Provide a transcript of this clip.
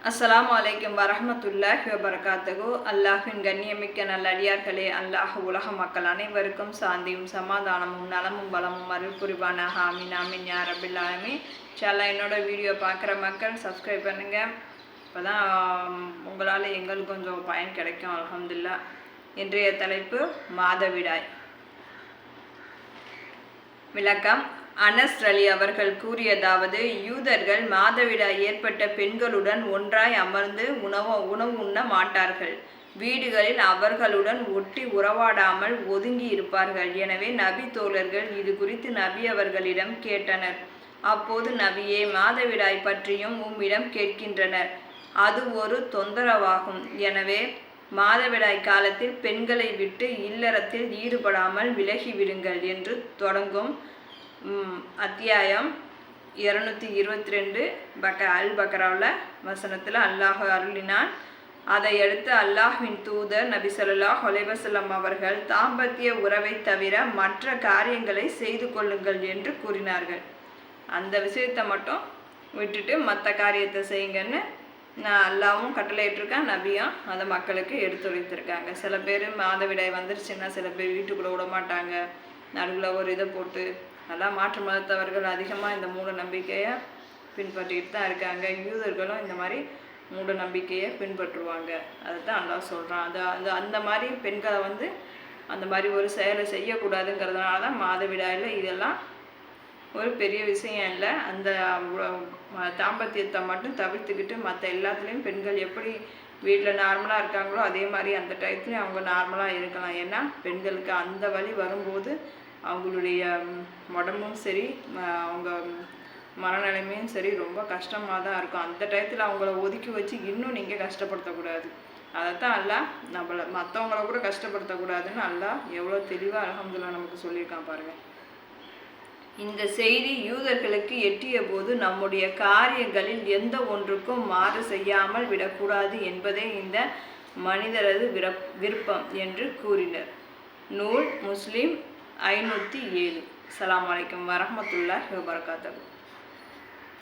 அஸ்ஸலாமு அலைக்கும் வரஹ்மத்துல்லாஹி வபரகாத்துஹு. அல்லாஹ்வின் கண்ணியமிக்க நல்லடியார்களே, அல்லாஹ் உலக மக்கள் அனைவருக்கும் சாந்தியும் சமாதானமும் நலமும் வளமும் அருள் புரிவானாக. ஆமீன் ஆமீன் யா ரப்பில் ஆலமீன். இன்ஷால்லாஹ் என்னோட வீடியோ பார்க்குற மக்கள் சப்ஸ்கிரைப் பண்ணுங்கள். இப்போ தான் உங்களால் எங்களுக்கு கொஞ்சம் பயன் கிடைக்கும் அல்ஹம்துலில்லாஹ். இன்றைய தலைப்பு மாதவிடாய். விளக்கம். அனஸ் அலி அவர்கள் கூறியதாவது, யூதர்கள் மாதவிடாய் ஏற்பட்ட பெண்களுடன் ஒன்றாய் அமர்ந்து உணவு உண்ண மாட்டார்கள். வீடுகளில் அவர்களுடன் ஒட்டி உறவாடாமல் ஒதுங்கி இருப்பார்கள். எனவே நபி தோழர்கள் இது குறித்து நபி அவர்களிடம் கேட்டனர். அப்போது நபியே, மாதவிடாய் பற்றியும் உம்மிடம் கேட்கின்றனர். அது ஒரு தொந்தரவாகும். எனவே மாதவிடாய் காலத்தில் பெண்களை விட்டு இல்லறத்தில் ஈடுபடாமல் விலகிவிடுங்கள் என்று தொடங்கும் அத்தியாயம் 222 அல் பக்ராவில் வசனத்தில் அல்லாஹ் அருளினான். அதையடுத்து அல்லாஹ்வின் தூதர் நபி ஸல்லல்லாஹு அலைஹி வஸல்லம் அவர்கள் தாம்பத்திய உறவை தவிர மற்ற காரியங்களை செய்து கொள்ளுங்கள் என்று கூறினார்கள். அந்த விஷயத்தை மட்டும் விட்டுட்டு மற்ற காரியத்தை செய்யுங்கன்னு நான் அல்லாவும் கட்டளையிட்டிருக்கேன், நபியும் அதை மக்களுக்கு எடுத்துரைத்திருக்காங்க. சில பேர் மாதவிடாய் வந்துருச்சுன்னா சில பேர் வீட்டுக்குள்ளே விட மாட்டாங்க, நடுவில் ஒரு இதை போட்டு நல்லா மாற்று மதத்தவர்கள் அதிகமாக இந்த மூட நம்பிக்கையை பின்பற்றிட்டு தான் இருக்காங்க. யூதர்களும் இந்த மாதிரி மூட நம்பிக்கையை பின்பற்றுவாங்க. அதை தான் அல்லாஹ் சொல்கிறான். அந்த மாதிரி பெண்களை அந்த மாதிரி ஒரு செயலை செய்யக்கூடாதுங்கிறதுனால தான் மாதவிடாயில் இதெல்லாம் ஒரு பெரிய விஷயம் இல்லை. அந்த தாம்பத்தியத்தை மட்டும் தவிர்த்துக்கிட்டு மற்ற எல்லாத்துலேயும் பெண்கள் எப்படி வீட்டில் நார்மலாக இருக்காங்களோ அதே மாதிரி அந்த டயத்துலையும் அவங்க நார்மலாக இருக்கலாம். ஏன்னா பெண்களுக்கு அந்த வலி வரும்போது அவங்களுடைய உடம்பும் சரி அவங்க மனநிலைமையும் சரி ரொம்ப கஷ்டமாக தான் இருக்கும். அந்த டயத்தில் அவங்கள ஒதுக்கி வச்சு இன்னும் நீங்கள் கஷ்டப்படுத்தக்கூடாது. அதைத்தான் அல்லாஹ் நம்மளை மற்றவங்கள கூட கஷ்டப்படுத்தக்கூடாதுன்னு அல்லாஹ் எவ்வளோ தெளிவாக அல்ஹம்துலில்லாஹ் நமக்கு சொல்லியிருக்கான் பாருங்கள். இந்த செய்தி யூதர்களுக்கு எட்டிய போது நம்முடைய காரியங்களில் எந்த ஒன்றுக்கும் மாறு செய்யாமல் விடக்கூடாது என்பதே இந்த மனிதரது விருப்பம் என்று கூறினர். நூல் முஸ்லிம் 507. அஸ்ஸலாமு அலைக்கும் வரஹ்மத்துல்லாஹி வபரகாத்துஹு.